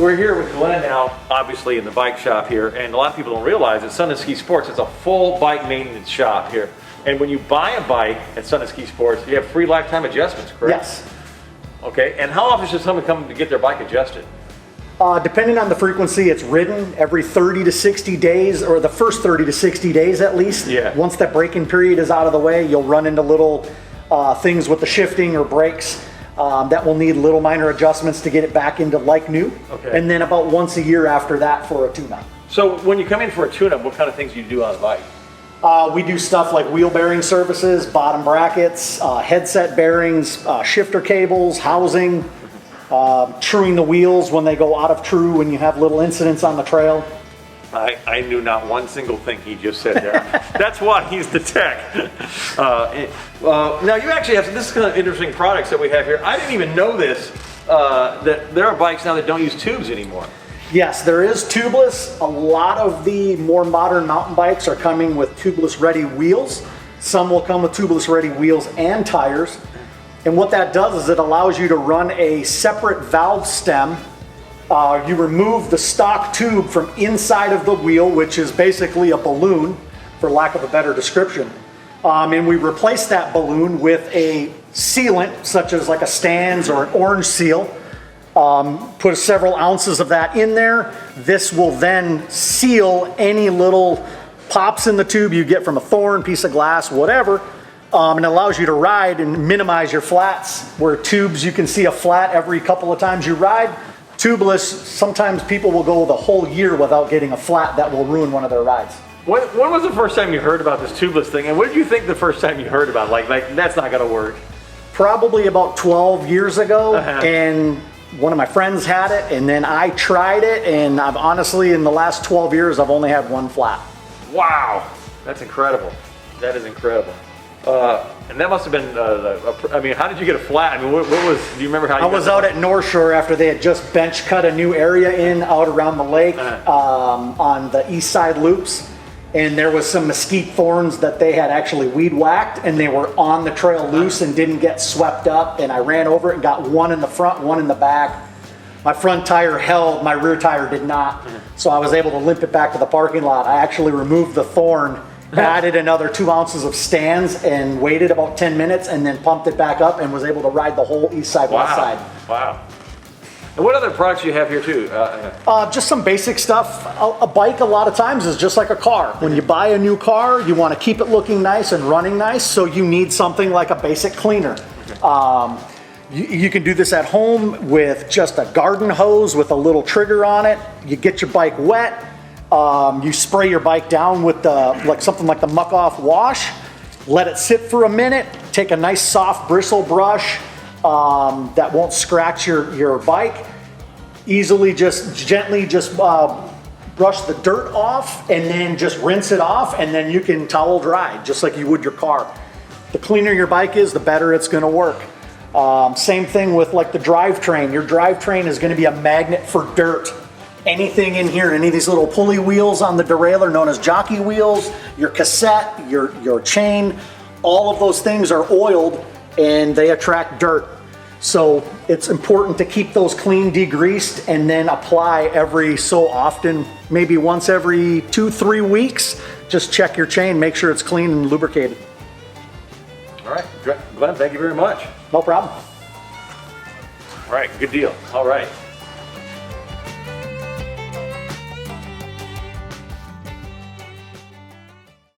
we're here with Glen now, obviously in the bike shop here, and a lot of people don't realize that Sun and Ski Sports is a full bike maintenance shop here. And when you buy a bike at Sun and Ski Sports, you have free lifetime adjustments, correct? Yes. Okay, and how often should someone come to get their bike adjusted? Depending on the frequency it's ridden, every 30 to 60 days, or the first 30 to 60 days at least. Yeah. Once that braking period is out of the way, you'll run into little things with the shifting or brakes that will need little minor adjustments to get it back into like new. Okay. And then about once a year after that for a tune-up. So when you come in for a tune-up, what kind of things do you do on the bike? We do stuff like wheel bearing services, bottom brackets, headset bearings, shifter cables, housing, truing the wheels when they go out of true when you have little incidents on the trail. I knew not one single thing he just said there. That's why he's the tech. Now you actually have, this is kind of interesting products that we have here. I didn't even know this, that there are bikes now that don't use tubes anymore. Yes, there is tubeless. A lot of the more modern mountain bikes are coming with tubeless ready wheels. Some will come with tubeless ready wheels and tires. And what that does is it allows you to run a separate valve stem. You remove the stock tube from inside of the wheel, which is basically a balloon, for lack of a better description. And we replace that balloon with a sealant, such as like a Stans or an orange seal. Put several ounces of that in there. This will then seal any little pops in the tube you get from a thorn, piece of glass, whatever. And it allows you to ride and minimize your flats. Where tubes, you can see a flat every couple of times you ride. Tubeless, sometimes people will go the whole year without getting a flat that will ruin one of their rides. When was the first time you heard about this tubeless thing? And what did you think the first time you heard about it? Like that's not gonna work? Probably about 12 years ago. And one of my friends had it, and then I tried it, and I've honestly, in the last 12 years, I've only had one flat. Wow, that's incredible. That is incredible. And that must have been, I mean, how did you get a flat? I mean, what was, do you remember how you I was out at North Shore after they had just bench cut a new area in out around the lake on the east side loops. And there was some mesquite thorns that they had actually weed whacked, and they were on the trail loose and didn't get swept up. And I ran over it and got one in the front, one in the back. My front tire held, my rear tire did not. So I was able to limp it back to the parking lot. I actually removed the thorn, added another 2 ounces of Stans, and waited about 10 minutes, and then pumped it back up and was able to ride the whole east side, west side. Wow. And what other products do you have here too? Just some basic stuff. A bike a lot of times is just like a car. When you buy a new car, you want to keep it looking nice and running nice, so you need something like a basic cleaner. You can do this at home with just a garden hose with a little trigger on it. You get your bike wet. You spray your bike down with something like the muck off wash. Let it sit for a minute. Take a nice soft bristle brush that won't scratch your bike. Easily, gently brush the dirt off, and then just rinse it off, and then you can towel dry just like you would your car. The cleaner your bike is, the better it's going to work. Same thing with like the drivetrain. Your drivetrain is going to be a magnet for dirt. Anything in here, any of these little pulley wheels on the derailleur known as jockey wheels, your cassette, your chain, all of those things are oiled and they attract dirt. So it's important to keep those clean, degreased, and then apply every so often, maybe once every 2-3 weeks. Just check your chain, make sure it's clean and lubricated. All right, Glenn, thank you very much. No problem. All right, good deal. All right.